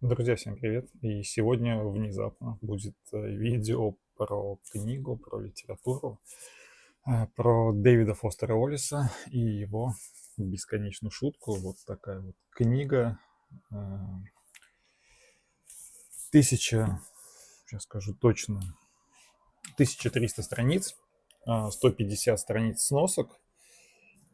Друзья, всем привет! И сегодня внезапно будет видео про книгу, про литературу, про Дэвида Фостера Уоллеса и его бесконечную шутку. Вот такая вот книга, э, 1000, сейчас скажу точно, 1300 страниц, 150 страниц сносок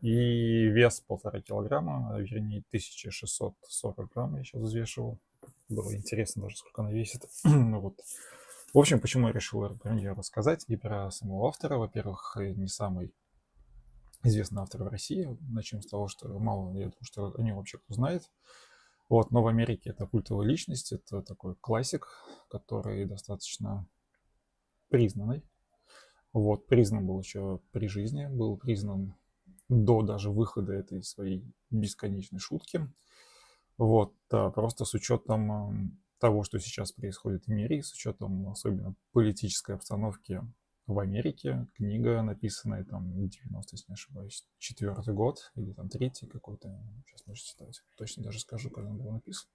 и вес 1,5 килограмма, вернее 1640 грамм я сейчас взвешивал. Было интересно даже, сколько она весит. Ну вот. В общем, почему я решил про нее рассказать и про самого автора. Во-первых, не самый известный автор в России. Начнем с того, что мало, я думаю, что о нем вообще кто знает. Вот, но в Америке это культовая личность, это такой классик, который достаточно признанный. Вот, признан был еще при жизни, был признан до даже выхода этой своей бесконечной шутки. Вот, просто с учетом того, что сейчас происходит в мире, с учетом особенно политической обстановки в Америке, книга, написанная там 90, если не ошибаюсь, 4-й год или там 3-й какой-то, сейчас можете читать, точно даже скажу, когда он был написан.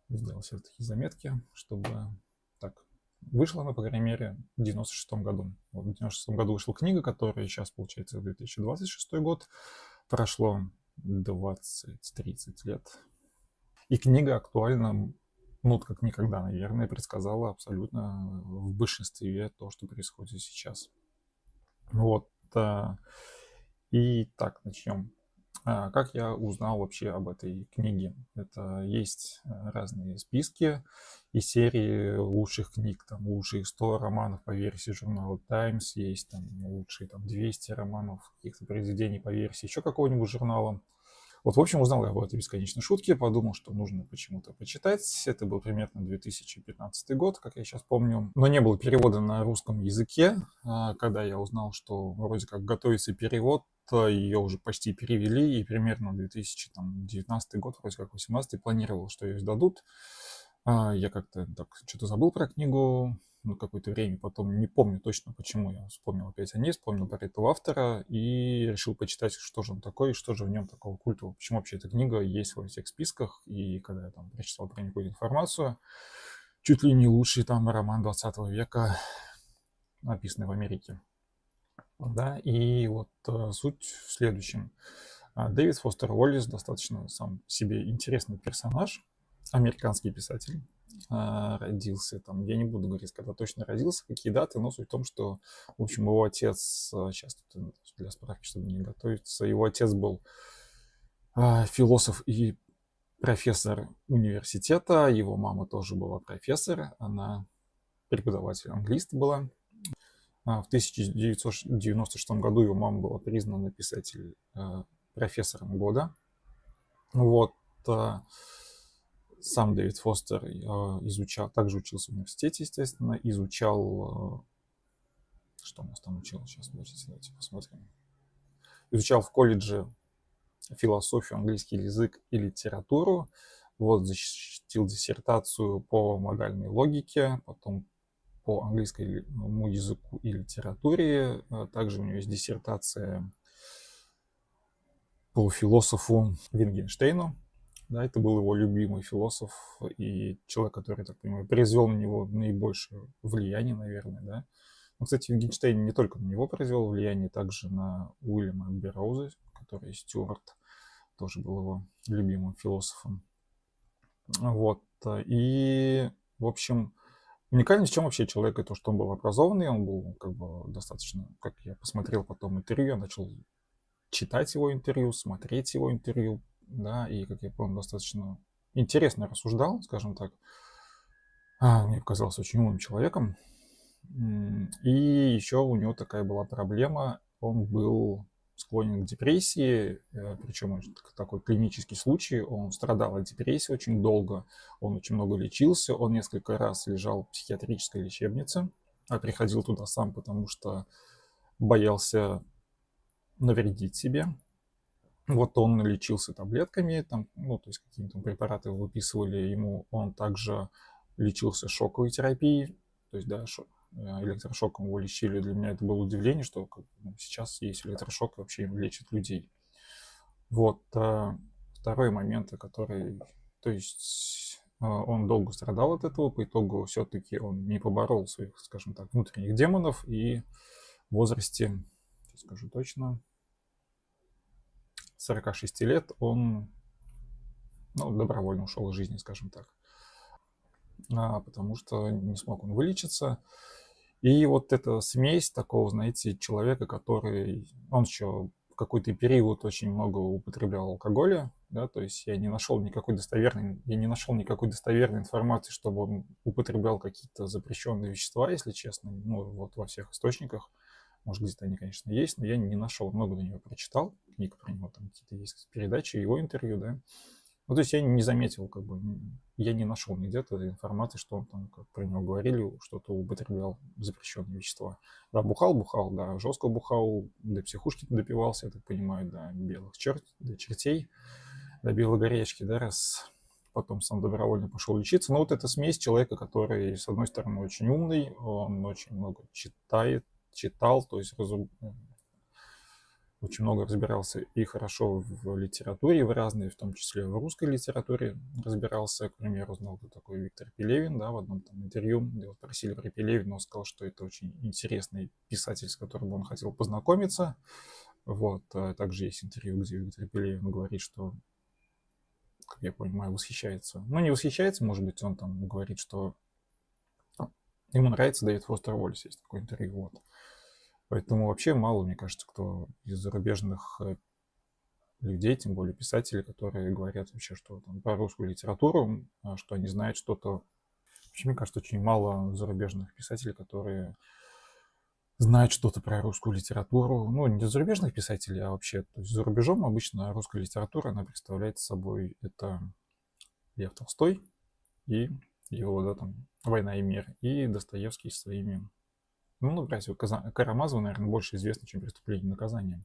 Сделал себе такие заметки, чтобы так. Вышла она, по крайней мере, в 96-м году. Вот в 96-м году вышла книга, которая сейчас, получается, 2026 год. Прошло 20-30 лет. И книга актуальна, ну, как никогда, наверное, предсказала абсолютно в большинстве то, что происходит сейчас. Вот. И так, начнем. Как я узнал вообще об этой книге? Это есть разные списки и серии лучших книг, там лучшие 100 романов по версии журнала Times, есть там лучшие там 200 романов, каких-то произведений по версии еще какого-нибудь журнала. Вот, в общем, узнал я об этой бесконечной шутке, подумал, что нужно почему-то почитать. Это был примерно 2015 год, как я сейчас помню. Но не было перевода на русском языке. Когда я узнал, что вроде как готовится перевод, ее уже почти перевели, и примерно 2019 год, вроде как 2018, планировал, что ее издадут. Я как-то так что-то забыл про книгу на какое-то время, потом не помню точно, почему я вспомнил опять о ней, вспомнил про этого автора и решил почитать, что же он такой, и что же в нем такого культового, почему вообще эта книга есть во всех списках, и когда я там прочитал про нее информацию, чуть ли не лучший там роман 20 века, написанный в Америке. Да, и вот суть в следующем. Дэвид Фостер Уоллес достаточно сам себе интересный персонаж, американский писатель. Родился там, я не буду говорить, когда точно родился, какие даты, но суть в том, что, в общем, его отец, сейчас тут для справки, чтобы не готовиться, его отец был философ и профессор университета, его мама тоже была профессор, она преподаватель английского была. В 1996 году его мама была признана писатель профессором года. Вот. Сам Дэвид Фостер изучал, также учился в университете, естественно, изучал, что у нас там учил, сейчас, давайте посмотрим. Изучал в колледже философию, английский язык и литературу. Вот, защитил диссертацию по модальной логике, потом по английскому языку и литературе. Также у него есть диссертация по философу Витгенштейну. Да, это был его любимый философ и человек, который, так понимаю, произвел на него наибольшее влияние, наверное, да. Ну, кстати, Витгенштейн не только на него произвел влияние, также на Уильяма Берроуза, который Стюарт, тоже был его любимым философом. Вот. И, в общем, уникальность в чем вообще человека, то, что он был образованный, он был как бы достаточно, как я посмотрел потом интервью, я начал читать его интервью, смотреть его интервью, да, и, как я помню, достаточно интересно рассуждал, скажем так. Мне показался очень умным человеком. И еще у него такая была проблема, он был склонен к депрессии, причем такой клинический случай, он страдал от депрессии очень долго, он очень много лечился, он несколько раз лежал в психиатрической лечебнице, приходил туда сам, потому что боялся навредить себе. Вот он лечился таблетками, там, ну, то есть какие-то препараты выписывали ему. Он также лечился шоковой терапией, то есть, да, электрошоком его лечили. Для меня это было удивление, что сейчас есть электрошок, вообще им лечат людей. Вот. Второй момент, который, то есть, Он долго страдал от этого, по итогу все-таки он не поборол своих, скажем так, внутренних демонов, и в возрасте, сейчас скажу точно, 46 лет он добровольно ушел из жизни, скажем так. Потому что не смог он вылечиться. И вот эта смесь такого, знаете, человека, который... Он еще в какой-то период очень много употреблял алкоголя, да, то есть я не нашел никакой достоверной информации, чтобы он употреблял какие-то запрещенные вещества, если честно, вот во всех источниках. Может, где-то они, конечно, есть, но я не нашел. Много на него прочитал, книг про него, там какие-то есть передачи, его интервью, да. То есть я не заметил, я не нашел нигде этой информации, что он там, как про него говорили, что-то употреблял запрещенные вещества. Да, бухал, да, жестко бухал, до психушки допивался, я так понимаю, до чертей, до белой горячки, да, раз потом сам добровольно пошел лечиться. Но вот эта смесь человека, который, с одной стороны, очень умный, он очень много читал, то есть очень много разбирался и хорошо в литературе, в разной, в том числе в русской литературе разбирался. К примеру, знал, кто такой Виктор Пелевин, да, в одном там интервью, где его спросили про Пелевина, он сказал, что это очень интересный писатель, с которым он хотел познакомиться. Вот. Также есть интервью, где Виктор Пелевин говорит, что, как я понимаю, восхищается. Не восхищается, может быть, он там говорит, что ему нравится Дэвид Фостер Уоллес, есть такое интервью, вот. Поэтому вообще мало, мне кажется, кто из зарубежных людей, тем более писателей, которые говорят вообще, что там про русскую литературу, что они знают что-то. Вообще, мне кажется, очень мало зарубежных писателей, которые знают что-то про русскую литературу. Не зарубежных писателей, а вообще. То есть за рубежом обычно русская литература, она представляет собой это Лев Толстой и его, да, там, «Война и мир», и Достоевский со своими... братья Карамазовы, наверное, больше известны, чем «Преступление и наказание».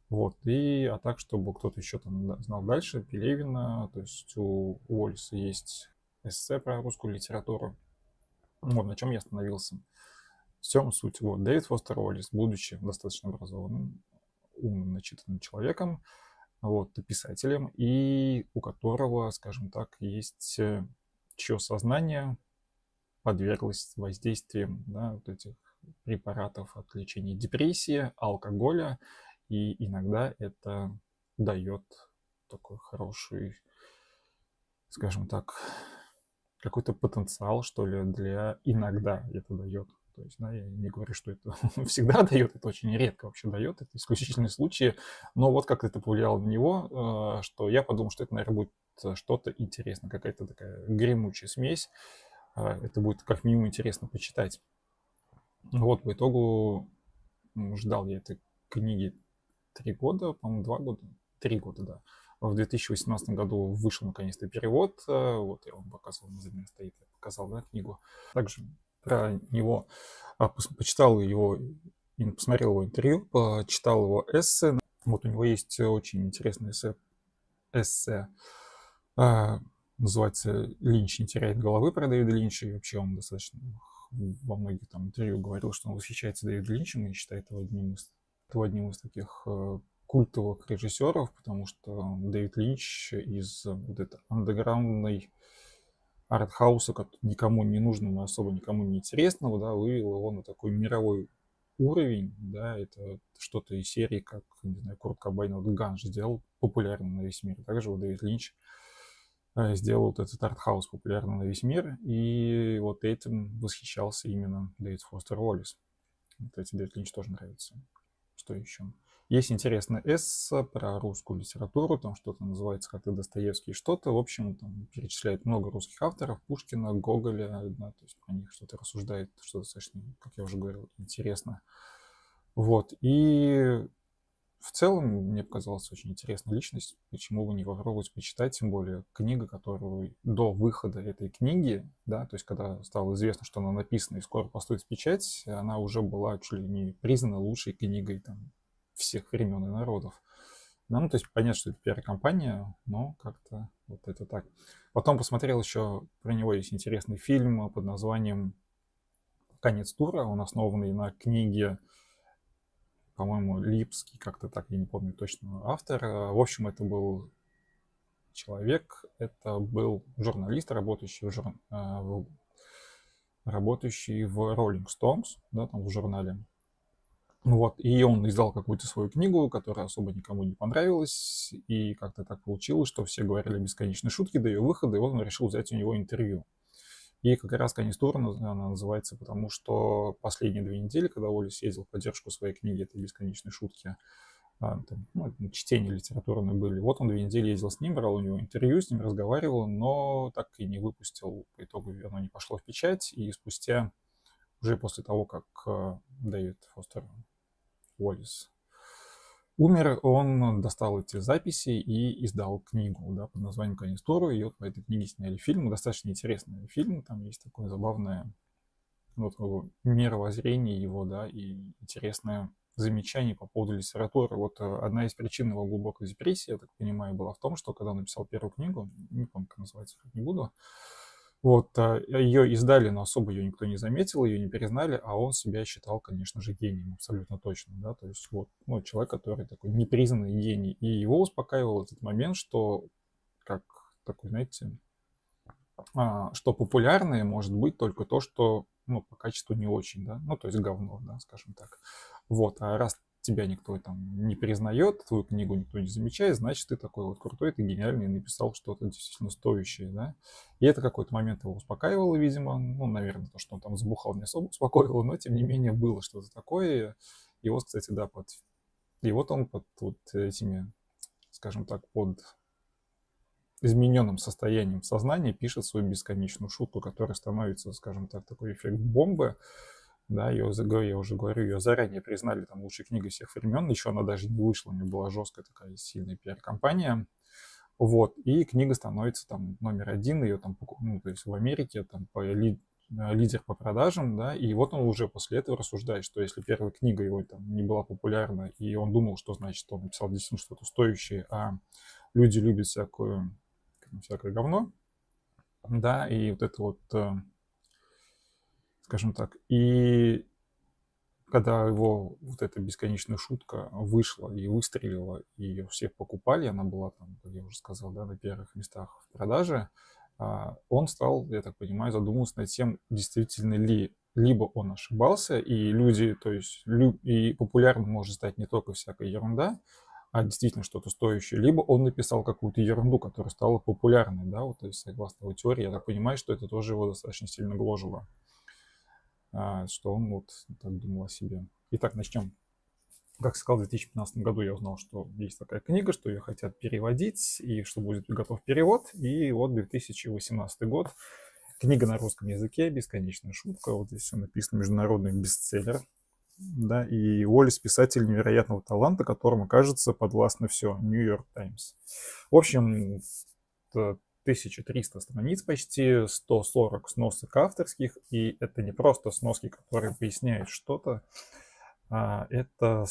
Вот, а так, чтобы кто-то еще там знал дальше, Пелевина, то есть у Уоллеса есть эссе про русскую литературу. Вот, на чем я остановился. В чем суть? Вот, Дэвид Фостер Уоллес, будучи достаточно образованным, умным, начитанным человеком, вот, писателем, и у которого, скажем так, есть чье сознание подверглось воздействием, да, вот этих препаратов от лечения депрессии, алкоголя, и иногда это дает такой хороший, скажем так, какой-то потенциал, что ли, иногда это дает. То есть, да, я не говорю, что это всегда дает, это очень редко вообще дает, это исключительные случаи. Но вот как это повлияло на него, что я подумал, что это, наверное, будет что-то интересное, какая-то такая гремучая смесь. Это будет как минимум интересно почитать. Вот, по итогу ждал я этой книги 3 года, по-моему, 2 года, 3 года, да. В 2018 году вышел наконец-то перевод. Вот я вам показывал, на меня стоит, я показал, да, книгу. Также про него почитал его, посмотрел его интервью, почитал его эссе. Вот у него есть очень интересное эссе называется «Линч не теряет головы» про Дэвида Линча. И вообще он достаточно во многих там интервью говорил, что он восхищается Дэвидом Линчем и считает его одним из таких культовых режиссеров, потому что Дэвид Линч из вот этой андеграундной артхауса, никому не нужного, особо никому не интересного, да, вывел его на такой мировой уровень, да, это что-то из серии, как, не знаю, Курт Кобейн, вот Ганж сделал популярным на весь мир. Также вот Дэвид Линч сделал вот этот артхаус популярным на весь мир, и вот этим восхищался именно Дэвид Фостер Уоллес. Вот эти Дэвид Линч тоже нравится. Что еще? Есть интересное эссе про русскую литературу, там что-то называется как-то Достоевский, что-то. В общем, там перечисляет много русских авторов, Пушкина, Гоголя, да, то есть про них что-то рассуждает, что достаточно, как я уже говорил, интересно. Вот, и в целом мне показалась очень интересная личность, почему бы не попробовать почитать, тем более книга, которую до выхода этой книги, да, то есть когда стало известно, что она написана и скоро поступит в печать, она уже была чуть ли не признана лучшей книгой там всех времен и народов. То есть понятно, что это пиар-компания, но как-то вот это так. Потом посмотрел еще, про него есть интересный фильм под названием «Конец тура», он основанный на книге, по-моему, Липский, как-то так, я не помню точно автор. В общем, это был человек. Это был журналист, работающий в Rolling Stones, да, там в журнале. Вот, и он издал какую-то свою книгу, которая особо никому не понравилась, и как-то так получилось, что все говорили бесконечные шутки до ее выхода, и он решил взять у него интервью. И как раз конец тура она называется, потому что последние 2 недели, когда Уоллес ездил в поддержку своей книги «Это бесконечные шутки», чтения литературные были. Вот он 2 недели ездил с ним, брал у него интервью, с ним разговаривал, но так и не выпустил. По итогу оно не пошло в печать, и спустя, уже после того, как Дэвид Фостер Уоллес умер, он достал эти записи и издал книгу, да, под названием «Конец тура». И вот по этой книге сняли фильм, достаточно интересный фильм, там есть такое забавное мировоззрение его, да, и интересное замечание по поводу литературы. Вот одна из причин его глубокой депрессии, я так понимаю, была в том, что когда он написал первую книгу, не помню, как называется, не буду, вот, ее издали, но особо ее никто не заметил, ее не признали, а он себя считал, конечно же, гением, абсолютно точно, да, то есть вот, человек, который такой непризнанный гений, и его успокаивал этот момент, что, как такой, знаете, что популярное может быть только то, что, по качеству не очень, да, то есть говно, да, скажем так. Вот, а раз тебя никто там не признает, твою книгу никто не замечает, значит, ты такой вот крутой, ты гениальный, и написал что-то действительно стоящее, да. И это какой-то момент его успокаивало, видимо, наверное, то, что он там забухал, не особо успокоило, но, тем не менее, было что-то такое. И вот, кстати, да, и вот он под вот этими, скажем так, под измененным состоянием сознания пишет свою бесконечную шутку, которая становится, скажем так, такой эффект бомбы. Да, я уже говорю, ее заранее признали там лучшей книгой всех времен, еще она даже не вышла, у нее была жесткая такая сильная пиар-компания. Вот, и книга становится там номер 1, ее там, то есть в Америке там лидер по продажам, да, и вот он уже после этого рассуждает, что если первая книга его там не была популярна, и он думал, что значит он написал действительно что-то стоящее, а люди любят всякое говно, да, и вот это вот, скажем так, и когда его вот эта бесконечная шутка вышла и выстрелила, и ее все покупали, она была там, как я уже сказал, да, на первых местах в продаже, он стал, я так понимаю, задумываться над тем, действительно ли либо он ошибался, и люди, то есть и популярным может стать не только всякая ерунда, а действительно что-то стоящее, либо он написал какую-то ерунду, которая стала популярной, да, вот, то есть согласно его теории, я так понимаю, что это тоже его достаточно сильно гложило, что он вот так думал о себе. Итак, начнем. Как сказал, в 2015 году я узнал, что есть такая книга, что ее хотят переводить, и что будет готов перевод, и вот 2018 год, книга на русском языке, бесконечная шутка, вот здесь все написано, международный бестселлер, да, и Уоллес писатель невероятного таланта, которому, кажется, подвластно все. New York Times. В общем, 1300 страниц почти, 140 сносок авторских, и это не просто сноски, которые поясняют что-то, это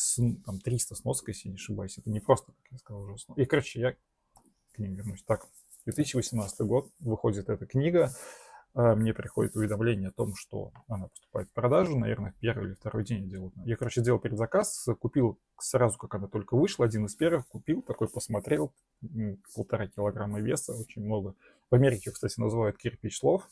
там 300 сносок, если не ошибаюсь. Это не просто, как я сказал, уже сносок. И, короче, я к ним вернусь. Так, 2018 год, выходит эта книга. Мне приходит уведомление о том, что она поступает в продажу, наверное, в первый или второй день делают. Я, короче, делал предзаказ, купил сразу, как она только вышла, один из первых купил, такой посмотрел, 1,5 килограмма веса, очень много. В Америке, кстати, называют кирпич слов,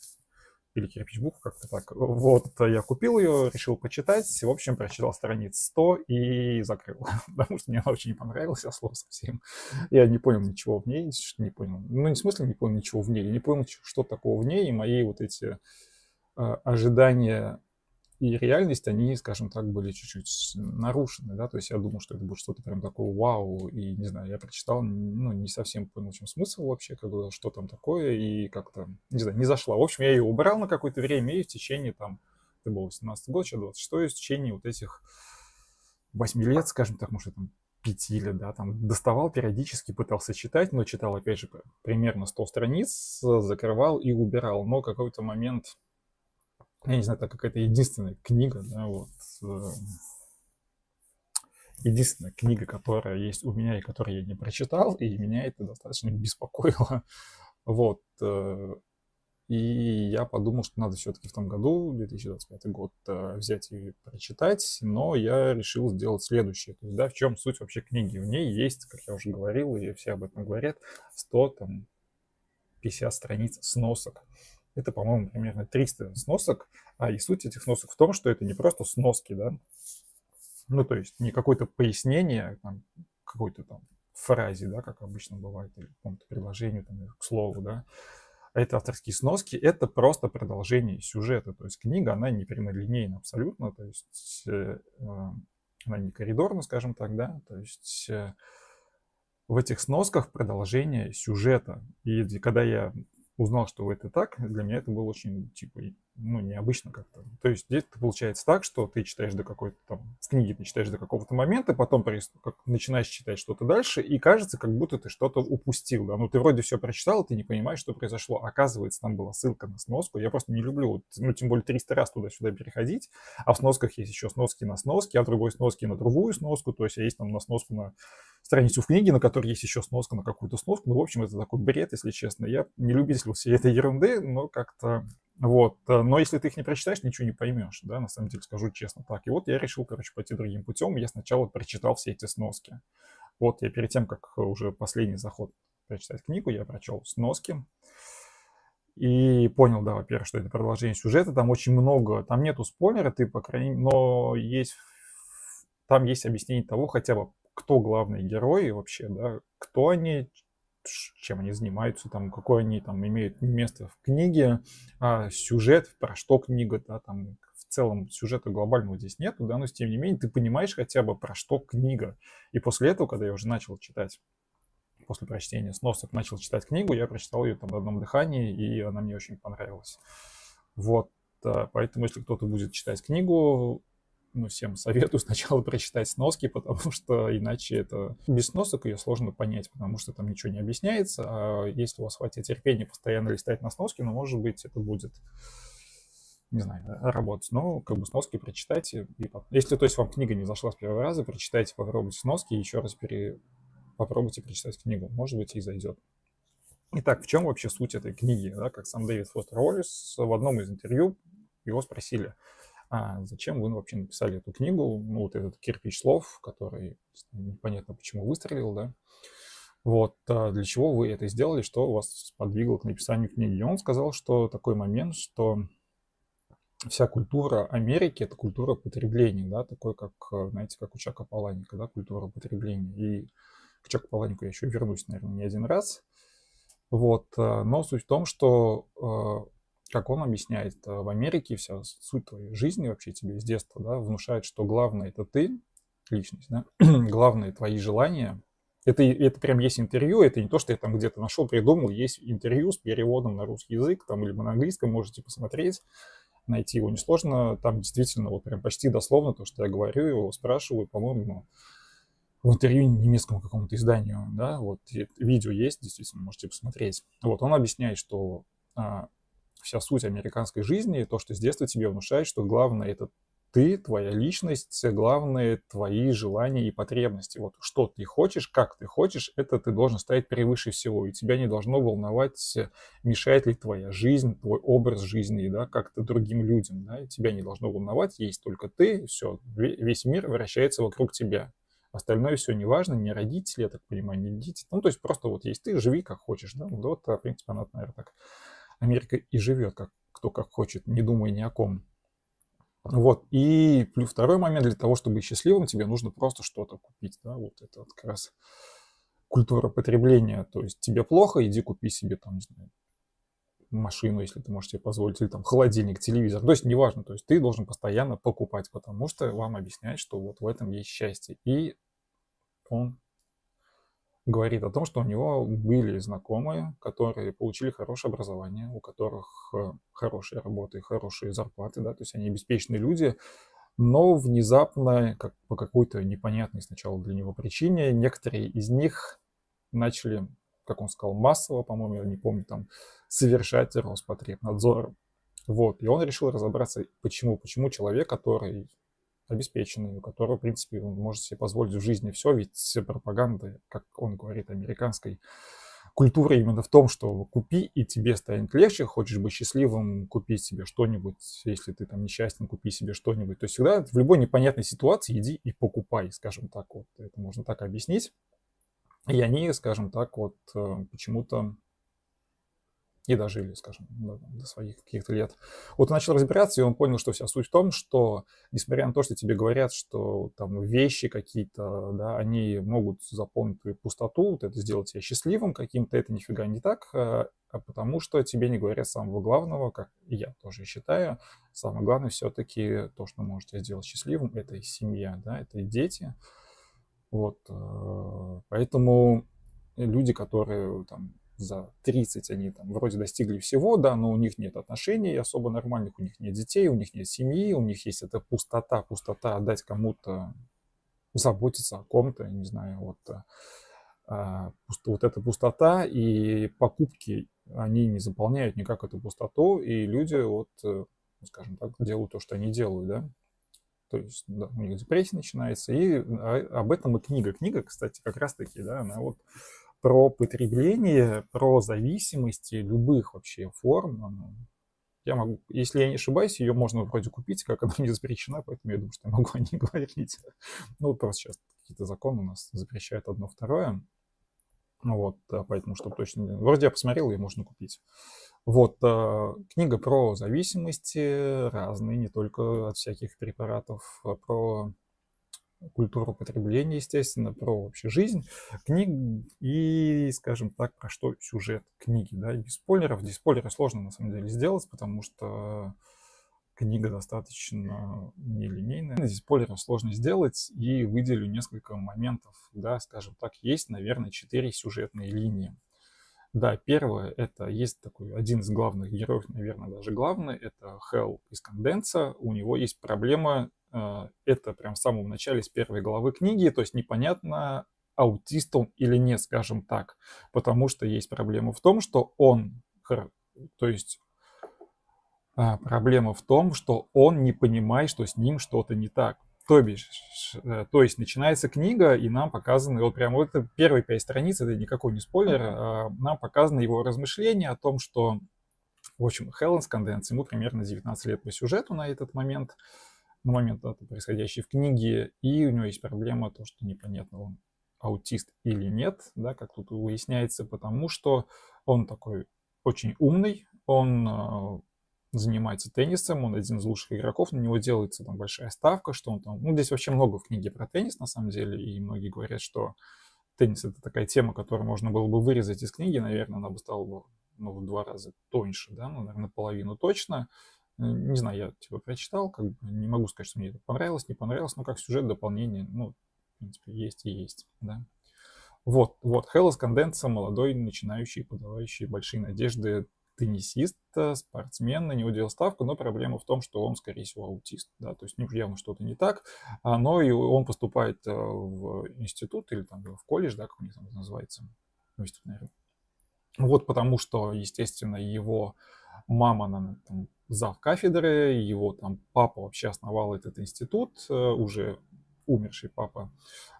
или кирпич букв, как-то так. Вот, я купил ее, решил почитать, в общем, прочитал страниц 100 и закрыл, потому что мне она очень не понравилась, слов совсем. Я не понял ничего в ней, не понял. Не в смысле не понял ничего в ней, я не понял, что такого в ней, и мои вот эти ожидания и реальность, они, скажем так, были чуть-чуть нарушены, да, то есть я думал, что это будет что-то прям такое вау, и, не знаю, я прочитал, не совсем понял, в чем смысл вообще, что там такое, и как-то, не знаю, не зашла. В общем, я ее убрал на какое-то время, и в течение, там, это был 18 год, сейчас 26, в течение вот этих 8 лет, скажем так, может, там, 5 лет, да, там, доставал периодически, пытался читать, но читал, опять же, примерно 100 страниц, закрывал и убирал, но какой-то момент... Я не знаю, это какая-то единственная книга, да, вот, единственная книга, которая есть у меня и которую я не прочитал, и меня это достаточно беспокоило. Вот. И я подумал, что надо все-таки в том году, 2025 год, взять и прочитать, но я решил сделать следующее. То есть, да, в чем суть вообще книги? В ней есть, как я уже говорил, и все об этом говорят, 150 страниц сносок. Это, по-моему, примерно 300 сносок. И суть этих сносок в том, что это не просто сноски, да, ну, то есть не какое-то пояснение, там, какой-то там фразе, да, как обычно бывает, или какому-то предложению, там, к слову, да. А это авторские сноски, это просто продолжение сюжета. То есть книга, она не прямолинейна абсолютно, то есть она не коридорна, скажем так, да, то есть в этих сносках продолжение сюжета. И когда я узнал, что это так, для меня это было очень, типа, ну, необычно как-то. То есть здесь получается так, что ты читаешь до какой-то там, в книге ты читаешь до какого-то момента, потом как начинаешь читать что-то дальше, и кажется, как будто ты что-то упустил, да. Ну, ты вроде все прочитал, ты не понимаешь, что произошло. Оказывается, там была ссылка на сноску. Я просто не люблю, ну, тем более 300 раз туда-сюда переходить, а в сносках есть еще сноски на сноски, а в другой сноске на другую сноску, то есть есть там на сноску на страницу в книге, на которой есть еще сноска на какую-то сноску. Ну, в общем, это такой бред, если честно. Я не любитель всей этой ерунды, но как-то вот. Но если ты их не прочитаешь, ничего не поймешь, да, на самом деле, скажу честно так. И вот я решил, короче, пойти другим путем. Я сначала прочитал все эти сноски. Вот я перед тем, как уже последний заход прочитать книгу, я прочел сноски. И понял, да, во-первых, что это продолжение сюжета, там очень много, там нету спойлера, ты, по крайней мере, но там есть объяснение того, хотя бы, кто главные герои вообще, да, кто они, чем они занимаются, там, какое они там имеют место в книге, сюжет, про что книга, да, там, в целом сюжета глобального здесь нету, да, но тем не менее ты понимаешь хотя бы про что книга. И после этого, когда я уже начал читать, после прочтения сносок, начал читать книгу, я прочитал ее там в одном дыхании, и она мне очень понравилась. Вот, поэтому если кто-то будет читать книгу, ну, всем советую сначала прочитать сноски, потому что иначе это без сносок ее сложно понять, потому что там ничего не объясняется. А если у вас хватит терпения постоянно листать на сноски, ну, может быть, это будет, не знаю, работать. Но как бы сноски прочитайте. Если, то есть, вам книга не зашла с первого раза, прочитайте, попробуйте сноски и еще раз попробуйте прочитать книгу. Может быть, и зайдет. Итак, в чем вообще суть этой книги? Да, как сам Дэвид Фостер Уоллес в одном из интервью его спросили, зачем вы вообще написали эту книгу, ну, вот этот кирпич слов, который непонятно почему выстрелил, да, вот, для чего вы это сделали, что вас сподвигло к написанию книги. И он сказал, что такой момент, что вся культура Америки — это культура потребления, да, такой, как, знаете, как у Чака Паланика, да, культура потребления. И к Чаку Паланику я еще вернусь, наверное, не один раз. Вот, но суть в том, что, как он объясняет, в Америке вся суть твоей жизни вообще тебе с детства, да, внушает, что главное — это ты, личность, да, главное — твои желания. Это прям есть интервью, это не то, что я там где-то нашел, придумал, есть интервью с переводом на русский язык, там, либо на английском, можете посмотреть, найти его несложно, там действительно вот прям почти дословно то, что я говорю, его спрашиваю, по-моему, в интервью немецкому какому-то изданию, да, вот видео есть, действительно, можете посмотреть. Вот он объясняет, что вся суть американской жизни, то, что с детства тебе внушает, что главное — это ты, твоя личность, главное — твои желания и потребности. Вот что ты хочешь, как ты хочешь, это ты должен ставить превыше всего. И тебя не должно волновать, мешает ли твоя жизнь, твой образ жизни, да, как-то другим людям. Да, и тебя не должно волновать, есть только ты, все, весь мир вращается вокруг тебя. Остальное все не важно, не родители, я так понимаю, не дети. Ну, то есть просто вот есть ты, живи как хочешь, да. Вот, в принципе, она, наверное, так Америка и живет, как кто как хочет, не думая ни о ком. Вот, и плюс второй момент, для того, чтобы быть счастливым, тебе нужно просто что-то купить, да, вот это вот как раз культура потребления, то есть тебе плохо, иди купи себе там, не знаю, машину, если ты можешь себе позволить, или там холодильник, телевизор, то есть неважно, то есть ты должен постоянно покупать, потому что вам объясняют, что вот в этом есть счастье, и он говорит о том, что у него были знакомые, которые получили хорошее образование, у которых хорошие работы, хорошие зарплаты, да, то есть они обеспеченные люди, но внезапно, как по какой-то непонятной сначала для него причине, некоторые из них начали, как он сказал, массово, по-моему, я не помню, там, совершать Роспотребнадзор. Вот, и он решил разобраться, почему человек, который обеспеченный, у которого, в принципе, он может себе позволить в жизни все, ведь пропаганда, как он говорит, американской, культура именно в том, что купи, и тебе станет легче. Хочешь быть счастливым, купи себе что-нибудь. Если ты там несчастен, купи себе что-нибудь. То есть всегда в любой непонятной ситуации иди и покупай, скажем так. Вот это можно так объяснить. И они, скажем так, вот почему-то и дожили, скажем, до своих каких-то лет. Вот он начал разбираться, и он понял, что вся суть в том, что, несмотря на то, что тебе говорят, что там вещи какие-то, да, они могут заполнить твою пустоту, вот это сделать тебя счастливым каким-то, это нифига не так, а потому что тебе не говорят самого главного, как и я тоже считаю, самое главное все-таки то, что может тебя сделать счастливым, это и семья, да, это и дети. Вот, поэтому люди, которые там за 30, они там вроде достигли всего, да, но у них нет отношений особо нормальных, у них нет детей, у них нет семьи, у них есть эта пустота отдать кому-то, заботиться о ком-то, не знаю, вот, вот эта пустота и покупки, они не заполняют никак эту пустоту, и люди вот, скажем так, делают то, что они делают, да. То есть, да, у них депрессия начинается, и об этом и книга. Книга, кстати, как раз-таки, да, она вот про потребление, про зависимости любых вообще форм. Я могу, если я не ошибаюсь, ее можно вроде купить, как она не запрещена, поэтому я думаю, что я могу о ней говорить. Ну, просто сейчас какие-то законы у нас запрещают одно, второе. Ну вот, поэтому, чтобы точно... Вроде я посмотрел, ее можно купить. Вот, книга про зависимости разные, не только от всяких препаратов, а про культуру потребления, естественно, про вообще жизнь книг и, скажем так, про что сюжет книги, да, без спойлеров. Здесь спойлеры сложно, на самом деле, сделать, потому что книга достаточно нелинейная. Здесь спойлеров сложно сделать, и выделю несколько моментов, да, скажем так, есть, наверное, 4 сюжетные линии. Да, первое, это есть такой один из главных героев, наверное, даже главный, это Хелл из Конденса. У него есть проблема, это прям в самом начале, с первой главы книги, то есть непонятно, аутист он или нет, скажем так, потому что есть проблема в том, что он, то есть проблема в том, что он не понимает, что с ним что-то не так. То есть начинается книга, и нам показаны, вот прям вот это первые 5 страниц, это никакой не спойлер, нам показаны его размышления о том, что, в общем, Хелленс Конденс, ему примерно 19 лет по сюжету на этот момент, на момент происходящей в книге, и у него есть проблема, то, что непонятно, он аутист или нет, да, как тут выясняется, потому что он такой очень умный, он занимается теннисом, он один из лучших игроков, на него делается там большая ставка, что он там... Ну, здесь вообще много в книге про теннис, на самом деле, и многие говорят, что теннис — это такая тема, которую можно было бы вырезать из книги, наверное, она бы стала бы, ну, в 2 раза тоньше, да, ну, наверное, половину точно. Не знаю, я типа прочитал, как бы не могу сказать, что мне это понравилось, не понравилось, но как сюжет, дополнение, ну, в принципе, есть и есть, да. Вот, Хеллас Конденса, молодой, начинающий, подавающий большие надежды теннисист, спортсмен, на него делал ставку, но проблема в том, что он, скорее всего, аутист, да, то есть с ним явно что-то не так, но и он поступает в институт или там в колледж, да, как у них там называется, в институт, наверное. Вот потому что, естественно, его мама, она там зав кафедры, его там папа вообще основал этот институт, уже умерший папа.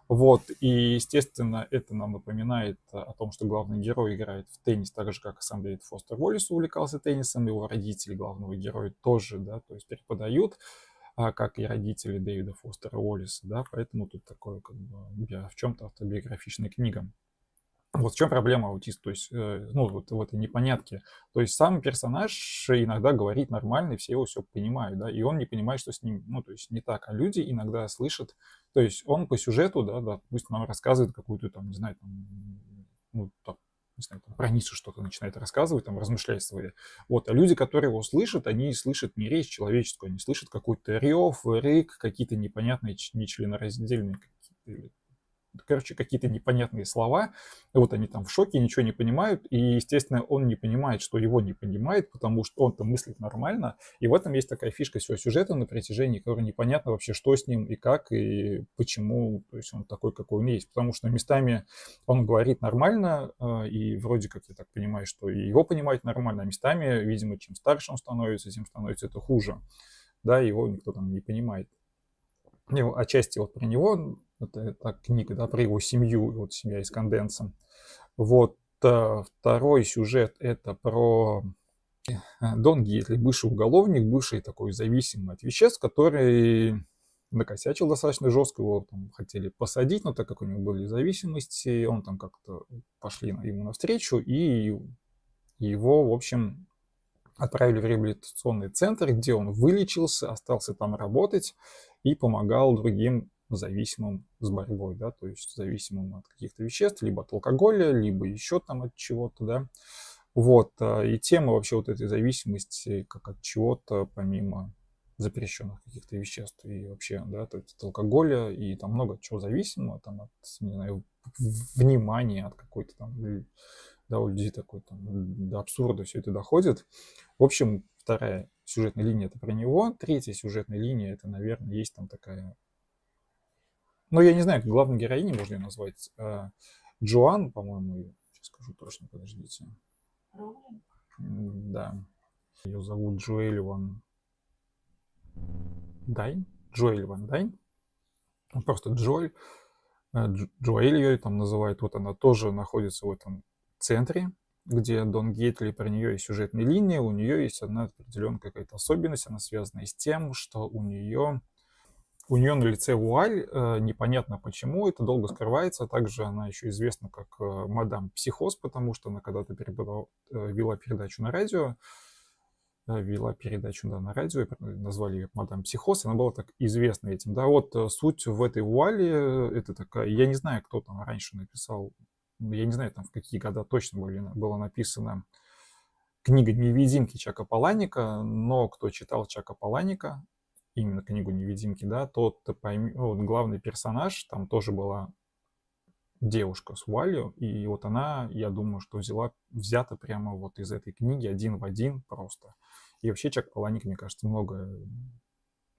Вот, и, естественно, это нам напоминает о том, что главный герой играет в теннис так же, как и сам Дэвид Фостер Уоллес увлекался теннисом, его родители главного героя тоже, да, то есть преподают, как и родители Дэвида Фостера Уоллеса, да, поэтому тут такое, как бы, в чем-то автобиографичная книга. Вот в чем проблема аутиста, то есть, ну, вот в этой непонятке. То есть сам персонаж иногда говорит нормально, и все его все понимают, да, и он не понимает, что с ним, ну, то есть не так. А люди иногда слышат, то есть он по сюжету, да, пусть нам рассказывает какую-то там, не знаю, там, ну, там, не знаю, там, про Ницше что-то начинает рассказывать, там, размышлять свои. Вот, а люди, которые его слышат, они слышат не речь человеческую, они слышат какой-то рев, рык, какие-то непонятные, нечленораздельные какие-то, короче, какие-то непонятные слова. Вот они там в шоке, ничего не понимают. И, естественно, он не понимает, что его не понимает, потому что он-то мыслит нормально. И в этом есть такая фишка всего сюжета на протяжении, которой непонятно вообще, что с ним и как, и почему, то есть он такой, какой он есть. Потому что местами он говорит нормально, и вроде как я так понимаю, что и его понимать нормально, а местами, видимо, чем старше он становится, тем становится это хуже. Да, его никто там не понимает. Отчасти вот про него, это книга, да, про его семью, вот семья из Конденса. Вот, второй сюжет — это про Дон Гитли, бывший уголовник, бывший такой зависимый от веществ, который накосячил достаточно жестко, его там хотели посадить, но так как у него были зависимости, он там как-то пошли ему навстречу, и его, в общем, отправили в реабилитационный центр, где он вылечился, остался там работать и помогал другим зависимым с борьбой, да, то есть зависимым от каких-то веществ, либо от алкоголя, либо еще там от чего-то, да. Вот, и тема вообще вот этой зависимости как от чего-то, помимо запрещенных каких-то веществ и вообще, да, то есть от алкоголя и там много чего зависимого, там от, не знаю, внимания, от какой-то там, да, у людей такой там до абсурда все это доходит. В общем, вторая сюжетная линия — это про него, третья сюжетная линия — это, наверное, есть там такая, ну, я не знаю, как главной героиней можно ее назвать, Джоан, по-моему, ее, сейчас скажу точно, подождите. Да. Ее зовут Джоэль Ван Дайн. Джоэль Ван Дайн. Просто Джоэль. Джоэль ее там называют. Вот она тоже находится в этом центре, где Дон Гейтли, про нее есть сюжетная линия. У нее есть одна определенная какая-то особенность. Она связана с тем, что у нее на лице вуаль, непонятно почему, это долго скрывается. Также она еще известна как мадам Психоз, потому что она когда-то вела передачу на радио, на радио, и назвали ее мадам Психоз, она была так известна этим. Да, вот суть в этой вуале, это такая, я не знаю, кто там раньше написал, я не знаю, там в какие года точно была написана книга «Невидимки» Чака Паланика, но кто читал Чака Паланика, именно книгу «Невидимки», да, тот поймет, вот главный персонаж, там тоже была девушка с вуалью, и вот она, я думаю, что взята прямо вот из этой книги один в один просто. И вообще Чак Паланик, мне кажется, много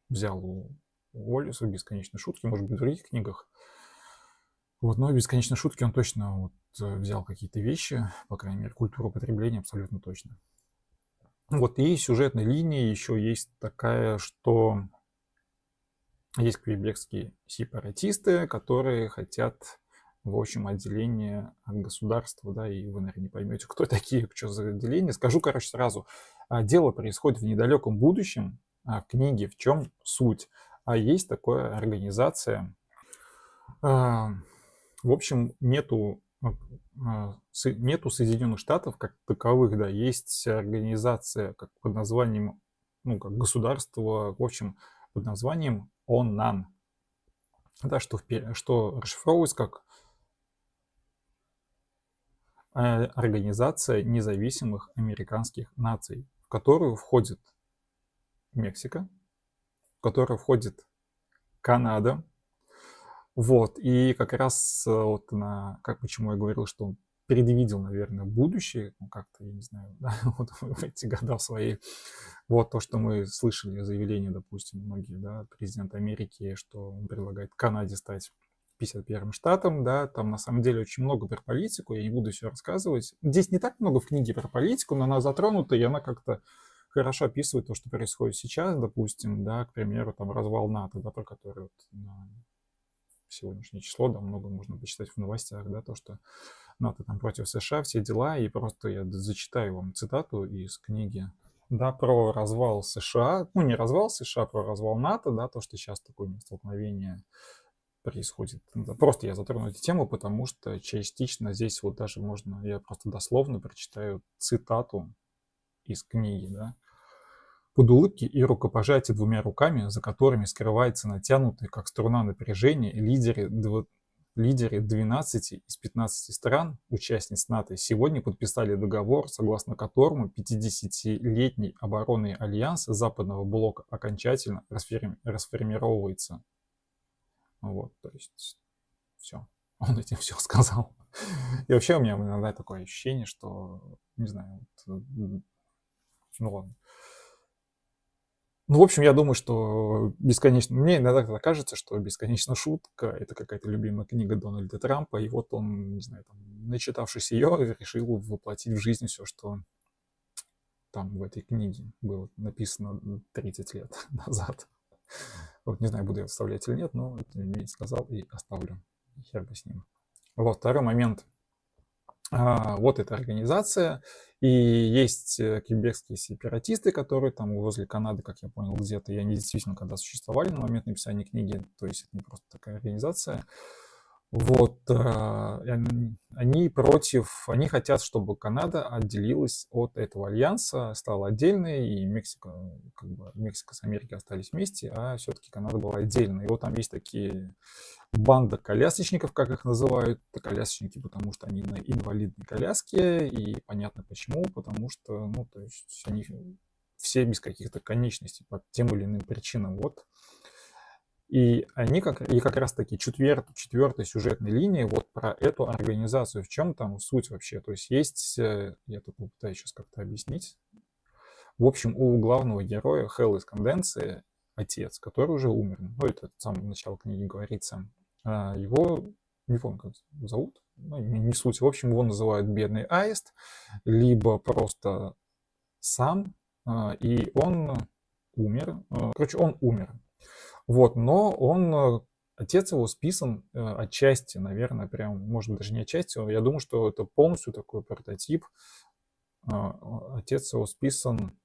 взял у Уоллеса, «Бесконечной шутки», может быть, в других книгах. Вот, но в «Бесконечной шутке» он точно вот взял какие-то вещи, по крайней мере, культуру потребления абсолютно точно. Вот, и сюжетная линия еще есть такая, что есть квебекские сепаратисты, которые хотят, в общем, отделение от государства, да, и вы, наверное, не поймете, кто такие, что за отделение. Скажу, короче, сразу. Дело происходит в недалеком будущем. В книге «В чем суть?» Есть такая организация. В общем, нету Соединенных Штатов как таковых, да, есть организация как под названием, ну, как государство, в общем, под названием ОНАН, да, что расшифровывается как Организация независимых американских наций, в которую входит Мексика, в которую входит Канада. Вот, и как раз вот почему я говорил, что он предвидел, наверное, будущее, ну, как-то, я не знаю, да, вот в эти года свои. Вот то, что мы слышали, заявление, допустим, многие, да, президент Америки, что он предлагает Канаде стать 51-м штатом, да, там на самом деле очень много про политику, я не буду все рассказывать. Здесь не так много в книге про политику, но она затронута, и она как-то хорошо описывает то, что происходит сейчас, допустим, да, к примеру, там развал НАТО, да, про который вот на сегодняшнее число, да, много можно почитать в новостях, да, то, что НАТО там против США, все дела, и просто я зачитаю вам цитату из книги, да, про развал США, ну, не развал США, про развал НАТО, да, то, что сейчас такое столкновение происходит. Да, просто я затрону эту тему, потому что частично здесь вот даже можно, я просто дословно прочитаю цитату из книги, да. Под улыбки и рукопожатие двумя руками, за которыми скрывается натянутый, как струна напряжения, лидеры 12 из 15 стран, участниц НАТО, сегодня подписали договор, согласно которому 50-летний оборонный альянс Западного блока окончательно расформировывается. Вот, то есть все. Он этим все сказал. И вообще у меня иногда такое ощущение, что, не знаю, вот, ну ладно. Ну, в общем, я думаю, что бесконечно... Мне иногда кажется, что «Бесконечная шутка» — это какая-то любимая книга Дональда Трампа, и вот он, не знаю, там, начитавшись ее, решил воплотить в жизнь все, что там в этой книге было написано 30 лет назад. Вот не знаю, буду я вставлять или нет, но тем не менее сказал и оставлю. Хер бы с ним. Вот, второй момент. Вот эта организация, и есть квебекские сепаратисты, которые там возле Канады, как я понял, где-то, и они действительно когда существовали на момент написания книги, то есть это не просто такая организация. Вот, и они против, они хотят, чтобы Канада отделилась от этого альянса, стала отдельной, и Мексика, как бы Мексика с Америкой остались вместе, а все-таки Канада была отдельной. И вот там есть такие банда колясочников, как их называют, колясочники, потому что они на инвалидной коляске, и понятно почему, потому что, ну, то есть они все без каких-то конечностей по тем или иным причинам, вот. И они как раз таки четвертой сюжетной линии вот про эту организацию. В чем там суть вообще? То есть я тут попытаюсь сейчас как-то объяснить. В общем, у главного героя Хелл из Конденции отец, который уже умер. Ну, это с самого начала книги говорится. Его, не помню, как зовут, ну, не суть. В общем, его называют Бедный Аист, либо просто сам, и он умер. Короче, он умер. Вот, но отец его списан отчасти, наверное, прям, может быть, даже не отчасти. Я думаю, что это полностью такой прототип. Отец его списан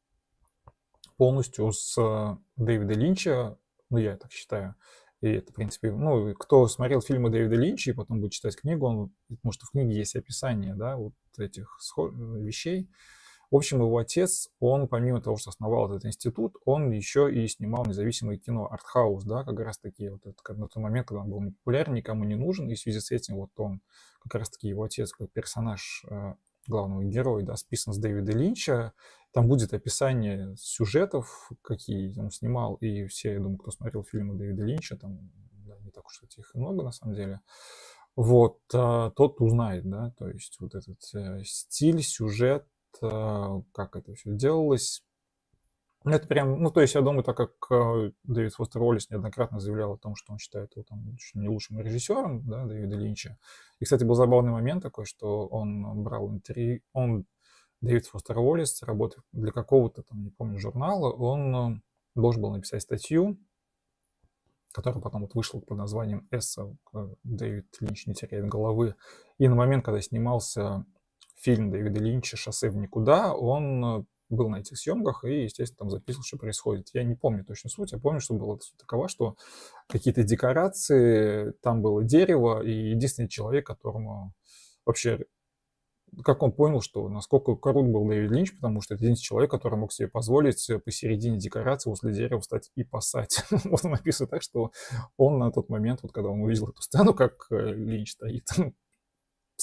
полностью с Дэвида Линча, ну, я так считаю. И это, в принципе, ну, кто смотрел фильмы Дэвида Линча и потом будет читать книгу, потому что в книге есть описание, да, вот этих вещей. В общем, его отец, он помимо того, что основал этот институт, он еще и снимал независимое кино, артхаус, да, как раз таки вот это, на тот момент, когда он был не популярен, никому не нужен, и в связи с этим вот он, как раз таки его отец, как персонаж главного героя, да, списан с Дэвида Линча. Там будет описание сюжетов, какие он снимал, и все, я думаю, кто смотрел фильмы Дэвида Линча, там, да, не так уж их много на самом деле, вот, тот узнает, да, то есть вот этот стиль, сюжет, как это все делалось. Это прям, ну, то есть, я думаю, так как Дэвид Фостер Уоллес неоднократно заявлял о том, что он считает его там чуть ли не лучшим режиссером, да, Дэвида Линча. И, кстати, был забавный момент такой, что он брал интервью, Дэвид Фостер Уоллес, работая для какого-то там, не помню, журнала, он должен был написать статью, которая потом вот вышла под названием «Эссе Дэвид Линч не теряет головы». И на момент, когда снимался фильм Дэвида Линча «Шоссе в никуда», он был на этих съемках и, естественно, там записывал, что происходит. Я не помню точно суть, я помню, что была суть такова, что какие-то декорации, там было дерево, и единственный человек, которому вообще, как он понял, что насколько крут был Дэвид Линч, потому что это единственный человек, который мог себе позволить посередине декорации возле дерева встать и пасать. Вот он написано так, что он на тот момент, вот когда он увидел эту сцену, как Линч стоит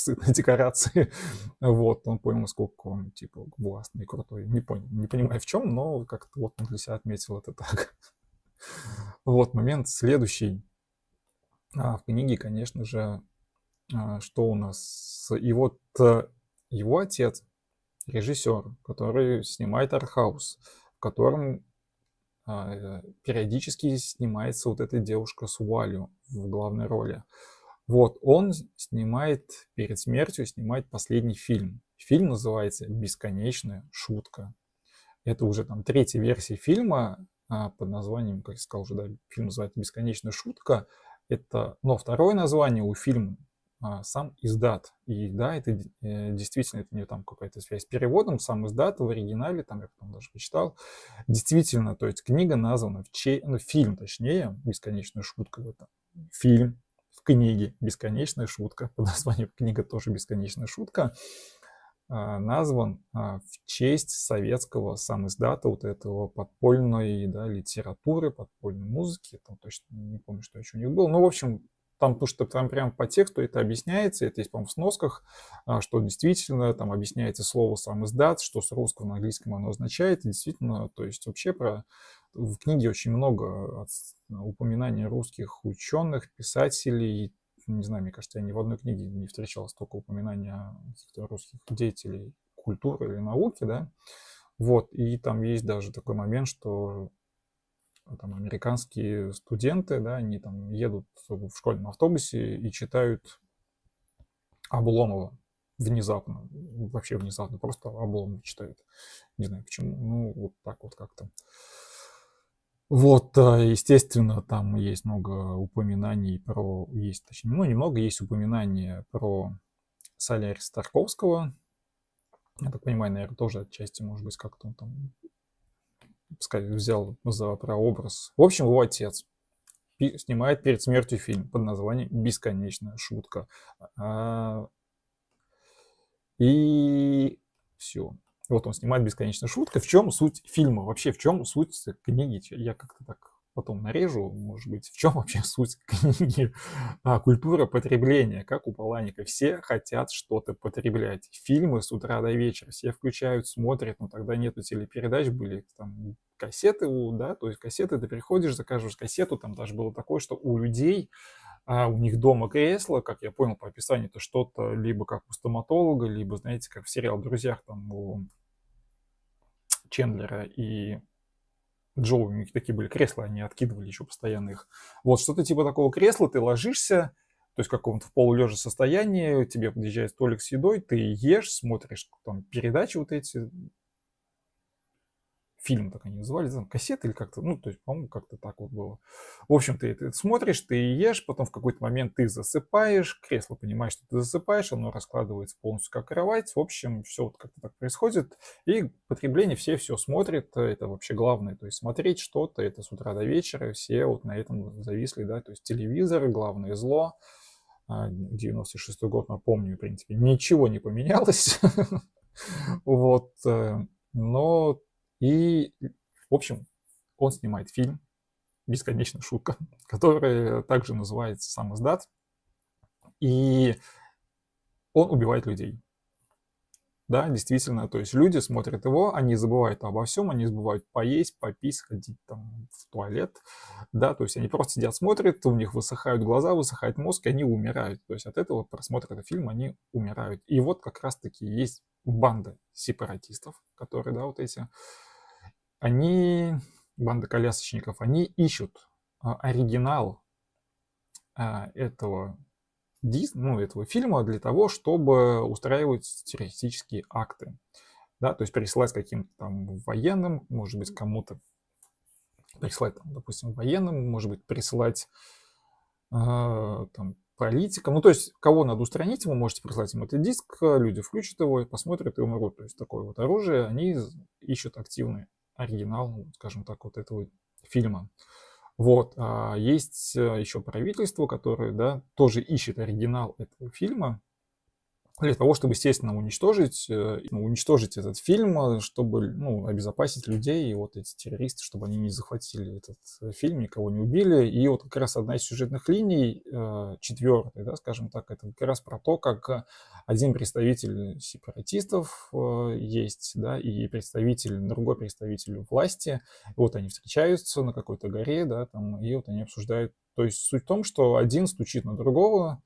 на декорации, вот, он понял, насколько он, типа, властный и крутой. Не понимаю в чем, но как-то вот он для себя отметил это так. Вот момент следующий. В книге, конечно же, что у нас? И вот его отец, режиссер, который снимает артхаус, в котором периодически снимается вот эта девушка с вуалью в главной роли. Вот, он снимает перед смертью, снимает последний фильм. Фильм называется «Бесконечная шутка». Это уже там третья версия фильма под названием, как я сказал уже, да, фильм называется «Бесконечная шутка». Это, но второе название у фильма сам издат. И да, это действительно, это не там какая-то связь с переводом, сам издат в оригинале, там я потом даже почитал. Действительно, то есть книга названа, ну, фильм точнее, «Бесконечная шутка». Это фильм в книге «Бесконечная шутка», под названием книга тоже «Бесконечная шутка», назван в честь советского самиздата вот этого подпольной, да, литературы, подпольной музыки. Там точно не помню, что еще у них было. Ну, в общем, там, потому что там прямо по тексту это объясняется, это есть, по-моему, в сносках, что действительно там объясняется слово самиздат, что с русского на английском оно означает. И действительно, то есть вообще в книге очень много упоминаний русских ученых, писателей. Не знаю, мне кажется, я ни в одной книге не встречал столько упоминаний о каких-то русских деятелей культуры или науки, да. Вот, и там есть даже такой момент, что там американские студенты, да, они там едут в школьном автобусе и читают Обломова внезапно, вообще внезапно, просто Обломова читают. Не знаю почему, ну вот так вот как-то. Вот, естественно, там есть много упоминаний про, есть, точнее, ну, немного есть упоминаний про Соляриса Тарковского. Я так понимаю, наверное, тоже отчасти, может быть, как-то он там, пускай взял за прообраз. В общем, его отец снимает перед смертью фильм под названием «Бесконечная шутка». И все. Вот он снимает «Бесконечная шутка». В чем суть фильма? Вообще, в чем суть книги? Я как-то так потом нарежу, может быть, в чем вообще суть книги? Культура потребления, как у Паланика. Все хотят что-то потреблять. Фильмы с утра до вечера все включают, смотрят, но тогда нету телепередач, были там кассеты, да, то есть кассеты, ты приходишь, заказываешь кассету, там даже было такое, что у людей у них дома кресло, как я понял по описанию, это что-то либо как у стоматолога, либо, знаете, как в сериал «Друзьях», там у Чендлера и Джоуи, у них такие были кресла, они откидывали еще постоянно их. Вот что-то типа такого кресла, ты ложишься, то есть в каком-то в полулежа состоянии, тебе подъезжает столик с едой, ты ешь, смотришь там передачи вот эти, фильм так они называли, там, кассеты или как-то, ну, то есть, по-моему, как-то так вот было. В общем, ты смотришь, ты ешь, потом в какой-то момент ты засыпаешь, кресло понимаешь, что ты засыпаешь, оно раскладывается полностью как кровать, в общем, все вот как-то так происходит, и потребление все смотрят, это вообще главное, то есть смотреть что-то, это с утра до вечера, все вот на этом зависли, да, то есть телевизор, главное зло, 96-й год, напомню, в принципе, ничего не поменялось, вот, но и, в общем, он снимает фильм «Бесконечная шутка», который также называется «Сам издат», и он убивает людей. Да, действительно, то есть люди смотрят его, они забывают обо всем, они забывают поесть, попить, сходить там в туалет, да, то есть они просто сидят, смотрят, у них высыхают глаза, высыхает мозг, и они умирают. То есть от этого просмотра этого фильма они умирают. И вот как раз-таки есть банда сепаратистов, которые, да, вот эти, они, банда колясочников, они ищут оригинал этого этого фильма для того, чтобы устраивать террористические акты. Да, то есть присылать каким-то там военным, может быть, кому-то присылать, там, допустим, военным, может быть, присылать там, политикам. Ну, то есть, кого надо устранить, вы можете прислать им этот диск, люди включат его, посмотрят и умрут. То есть, такое вот оружие, они ищут активный оригинал, ну, скажем так, вот этого фильма. Вот, есть еще правительство, которое, да, тоже ищет оригинал этого фильма, для того, чтобы, естественно, уничтожить этот фильм, чтобы, ну, обезопасить людей, и вот эти террористы, чтобы они не захватили этот фильм, никого не убили. И вот как раз одна из сюжетных линий, четвертая, да, скажем так, это как раз про то, как один представитель сепаратистов есть, да, и другой представитель власти. И вот они встречаются на какой-то горе, да, там, и вот они обсуждают. То есть суть в том, что один стучит на другого,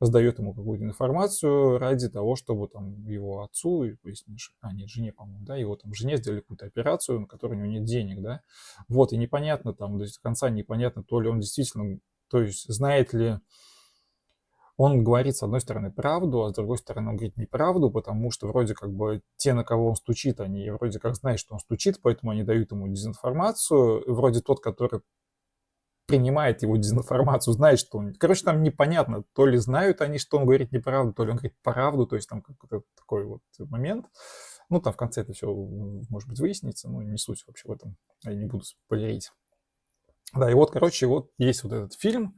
сдает ему какую-то информацию ради того, чтобы там его отцу, нет, жене, по-моему, да, его там жене сделали какую-то операцию, на которую у него нет денег, да. Вот, и непонятно там, до конца непонятно, то ли он действительно, то есть знает ли он говорит, с одной стороны, правду, а с другой стороны, он говорит неправду, потому что вроде как бы те, на кого он стучит, они вроде как знают, что он стучит, поэтому они дают ему дезинформацию. Вроде тот, который принимает его дезинформацию, знает, что он... Короче, там непонятно, то ли знают они, что он говорит неправду, то ли он говорит правду, то есть там какой-то такой вот момент. Ну, там в конце это все, может быть, выяснится, но не суть вообще в этом, я не буду спойлерить. Да, и вот, короче, вот есть вот этот фильм,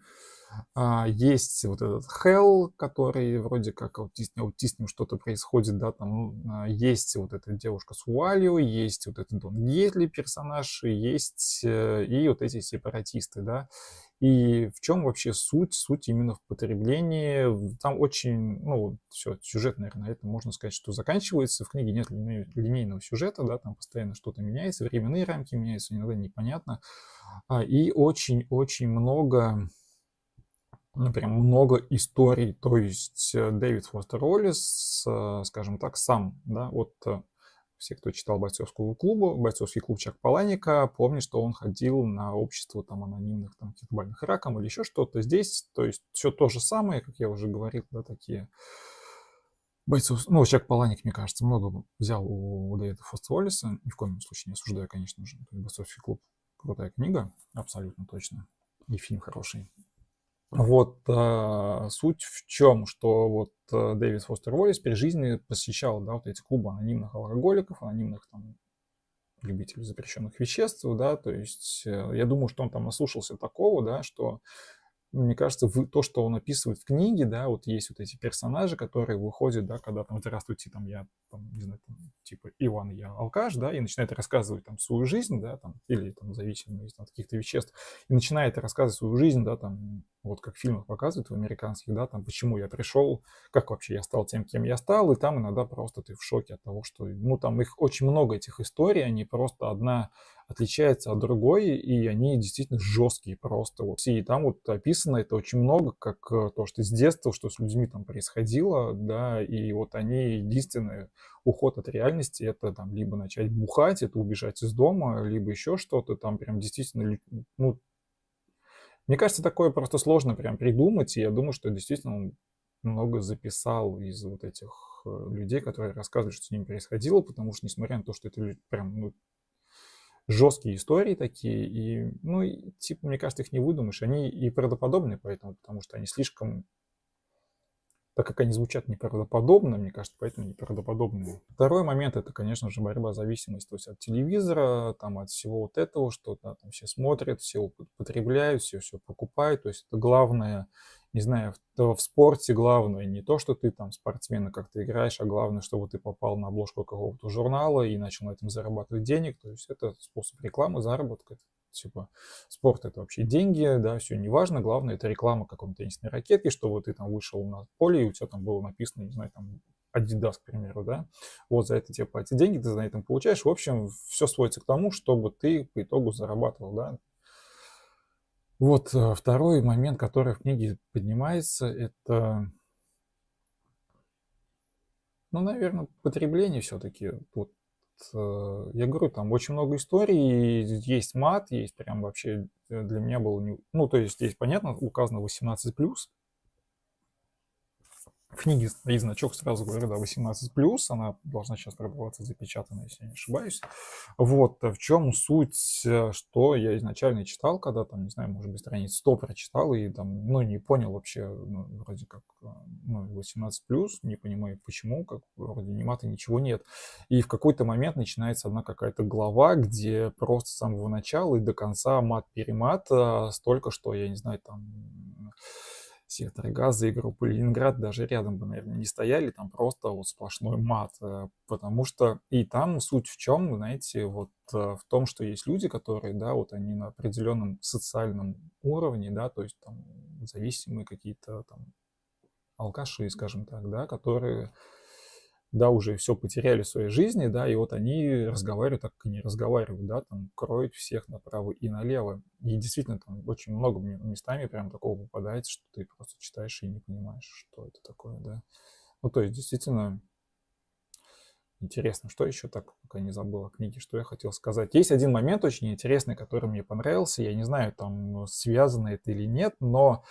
есть вот этот Hell, который вроде как аутист с ним что-то происходит, да, там есть вот эта девушка с вуалью, есть вот этот Дон Гетли персонаж, и есть и вот эти сепаратисты, да. И в чем вообще суть? Суть именно в потреблении. Там очень, ну, все, сюжет, наверное, на этом можно сказать, что заканчивается. В книге нет линейного сюжета, да, там постоянно что-то меняется, временные рамки меняются, иногда непонятно. И очень-очень много, ну, прям много историй. То есть Дэвид Фостер Уоллес, скажем так, сам, да, вот все, кто читал бойцовский клуб Чак Паланика, помнят, что он ходил на общество там анонимных там каких-то больных раком или еще что-то. Здесь, то есть все то же самое, как я уже говорил, да, такие бойцов, ну, Чак Паланик, мне кажется, много взял у Дэвида Фостера Уоллеса, ни в коем случае не осуждаю, конечно же, бойцовский клуб крутая книга, абсолютно точно, и фильм хороший. Вот суть в чем, что вот Дэвид Фостер Уоллес при жизни посещал, да, вот эти клубы анонимных алкоголиков, анонимных там любителей запрещенных веществ, да, то есть я думаю, что он там наслушался такого, да, что мне кажется, то, что он описывает в книге, да, вот есть вот эти персонажи, которые выходят, да, когда там, здравствуйте, там, я, там, не знаю, там, типа, Иван, я алкаш, да, и начинает рассказывать там свою жизнь, да, там, или там зависимость от каких-то веществ, и начинает рассказывать свою жизнь, да, там, вот как в фильмах показывают в американских, да, там, почему я пришел, как вообще я стал тем, кем я стал, и там иногда просто ты в шоке от того, что, ну, там их очень много, этих историй, они просто одна отличается от другой, и они действительно жесткие просто. Вот. И там вот описано это очень много, как то, что с детства, что с людьми там происходило, да, и вот они единственный уход от реальности, это там либо начать бухать, это убежать из дома, либо еще что-то там прям действительно, ну, мне кажется, такое просто сложно прям придумать, и я думаю, что действительно он много записал из вот этих людей, которые рассказывают, что с ними происходило, потому что, несмотря на то, что это прям, ну, жесткие истории такие, и, ну, и, типа, мне кажется, их не выдумаешь. Они и правдоподобные поэтому, потому что они слишком, так как они звучат неправдоподобно, мне кажется, поэтому неправдоподобные. Второй момент — это, конечно же, борьба зависимости, то есть от телевизора, там, от всего вот этого, что да, там все смотрят, все потребляют, все покупают, то есть это главное, не знаю, в спорте главное не то, что ты там спортсмен и как ты играешь, а главное, чтобы ты попал на обложку какого-то журнала и начал на этом зарабатывать денег, то есть это способ рекламы, заработка, типа спорт — это вообще деньги, да, все неважно, главное — это реклама какой-нибудь теннисной ракетки, чтобы ты там вышел на поле, и у тебя там было написано, не знаю, там Adidas, к примеру, да, вот за это тебе платят деньги, ты за это получаешь. В общем, все сводится к тому, чтобы ты по итогу зарабатывал, да. Вот второй момент, который в книге поднимается, это, ну, наверное, потребление все-таки. Вот, я говорю, там очень много историй, есть мат, есть прям вообще для меня было, ну, то есть здесь, понятно, указано 18+, в книге стоит значок, сразу говорю, да, 18+, она должна сейчас продаваться запечатанная, если я не ошибаюсь. Вот, в чем суть, что я изначально читал, когда там, не знаю, может быть, страниц 100 прочитал и там, ну, не понял вообще, ну, вроде как, ну, 18+, не понимаю почему, как вроде ни мата, ничего нет. И в какой-то момент начинается одна какая-то глава, где просто с самого начала и до конца мат-перемат, столько, что, я не знаю, там Сектор Газа и группа Ленинград даже рядом бы, наверное, не стояли, там просто вот сплошной мат, потому что и там суть в чем, знаете, вот в том, что есть люди, которые, да, вот они на определенном социальном уровне, да, то есть там зависимые какие-то там алкаши, скажем так, да, которые, да, уже все потеряли в своей жизни, да, и вот они разговаривают так, как они разговаривают, да, там кроют всех направо и налево. И действительно, там очень много местами прям такого попадается, что ты просто читаешь и не понимаешь, что это такое, да. Ну, то есть, действительно, интересно, что еще так, пока не забыл о книге, что я хотел сказать. Есть один момент очень интересный, который мне понравился. Я не знаю, там связано это или нет, но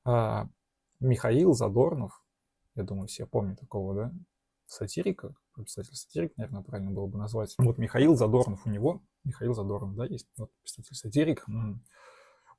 а, Михаил Задорнов, я думаю, все помнят такого, да, сатирика, писатель-сатирик, наверное, правильно было бы назвать. Вот Михаил Задорнов у него, Михаил Задорнов, да, есть вот писатель-сатирик.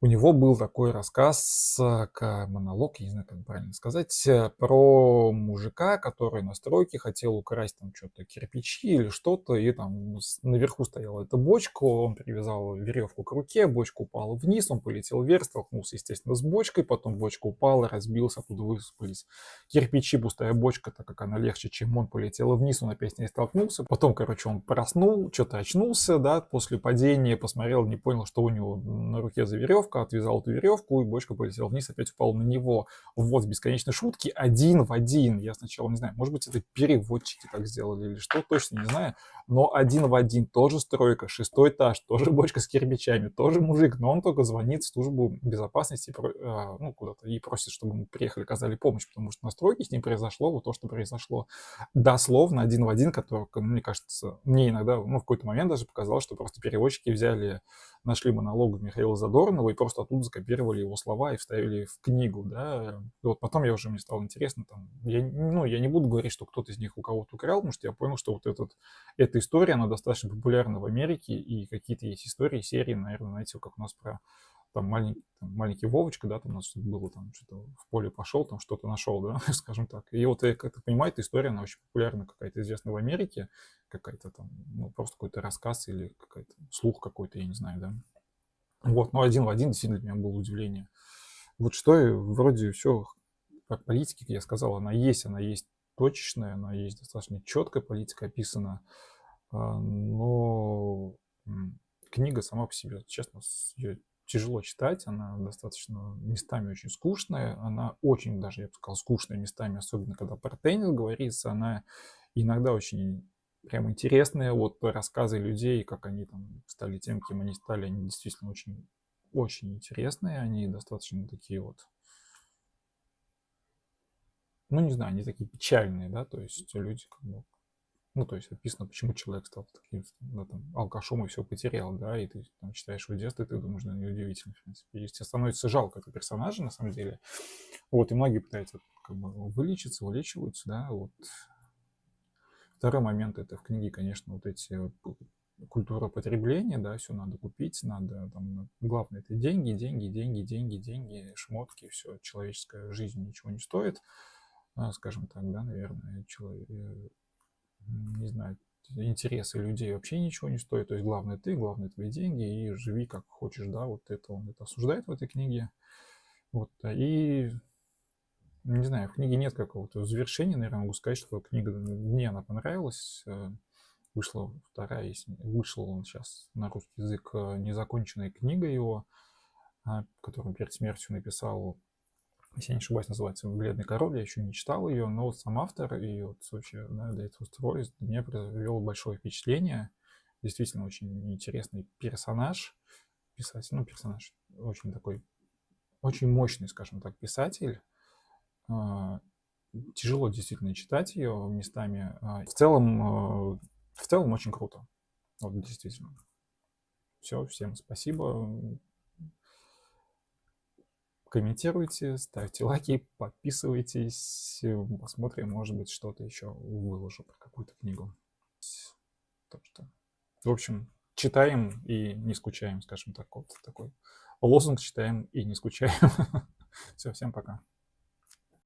У него был такой рассказ, монолог, я не знаю, как правильно сказать, про мужика, который на стройке хотел украсть там что-то, кирпичи или что-то, и там наверху стояла эта бочка, он привязал веревку к руке, бочка упала вниз, он полетел вверх, столкнулся, естественно, с бочкой, потом бочка упала, разбился, оттуда высыпались кирпичи, пустая бочка, так как она легче, чем он, полетела вниз, он опять с ней столкнулся, потом, короче, он проснул, что-то очнулся, да, после падения, посмотрел, не понял, что у него на руке за веревка, отвязал эту веревку, и бочка полетела вниз, опять упала на него. Вот, бесконечной шутки, один в один. Я сначала не знаю, может быть, это переводчики так сделали или что, точно не знаю, но один в один, тоже стройка, 6-й этаж, тоже бочка с кирпичами, тоже мужик, но он только звонит в службу безопасности, ну, куда-то, и просит, чтобы ему приехали, оказали помощь, потому что на стройке с ним произошло вот то, что произошло. Дословно, один в один, который, мне кажется, мне иногда, ну, в какой-то момент даже показалось, что просто переводчики взяли, нашли монолог Михаила Задорнова и просто оттуда скопировали его слова и вставили в книгу, да. И вот потом мне стало интересно, там, ну, я не буду говорить, что кто-то из них у кого-то украл, потому что я понял, что вот эта история, она достаточно популярна в Америке, и какие-то есть истории, серии, наверное, знаете, как у нас про там маленький Вовочка, да, там у нас было там что-то в поле пошел, там что-то нашел, да, скажем так. И вот, я как-то понимаю, эта история, она очень популярна, какая-то известная в Америке, какая-то там, ну, просто какой-то рассказ или какой-то слух какой-то, я не знаю, да. Вот, но один в один действительно для меня было удивление. Вот что и вроде все, как политики, как я сказал, она есть точечная, она есть достаточно четкая политика описана, но книга сама по себе, честно, ее тяжело читать, она достаточно местами очень скучная, она очень даже, я бы сказал, скучная местами, особенно когда про теннис говорится, она иногда очень прям интересная, вот рассказы людей, как они там стали тем, кем они стали, они действительно очень, очень интересные, они достаточно такие вот, ну не знаю, они такие печальные, да, то есть люди как бы, ну, то есть описано, почему человек стал таким, да, там, алкашом и все потерял, да, и ты там читаешь его детство, и ты думаешь, да, неудивительно, в принципе. И тебе становится жалко этого персонажа, на самом деле. Вот, и многие пытаются как бы вылечиться, вылечиваются, да, вот. Второй момент, это в книге, конечно, вот эти культура потребления, да, все надо купить, надо, там, главное, это деньги, деньги, деньги, деньги, деньги, шмотки, все, человеческая жизнь ничего не стоит, скажем так, да, наверное, человек, не знаю, интересы людей вообще ничего не стоят. То есть главное ты, главное твои деньги, и живи как хочешь, да, вот это он это осуждает в этой книге. Вот, и, не знаю, в книге нет какого-то завершения, наверное, могу сказать, что книга, мне она понравилась. Вышла вторая, вышел он сейчас на русский язык, незаконченная книга его, которую перед смертью написал, если я не ошибаюсь, называется «Бледный король», я еще не читал ее, но вот сам автор и вот вообще, да, для этого Стройс мне произвел большое впечатление. Действительно очень интересный персонаж, писатель, ну, персонаж, очень такой, очень мощный, скажем так, писатель. А, Тяжело действительно читать ее местами. В целом очень круто. Вот действительно. Все, всем спасибо. Комментируйте, ставьте лайки, подписывайтесь. Посмотрим, может быть, что-то еще выложу про какую-то книгу. Так что, в общем, читаем и не скучаем, скажем так. Вот такой лозунг: читаем и не скучаем. Все, всем пока.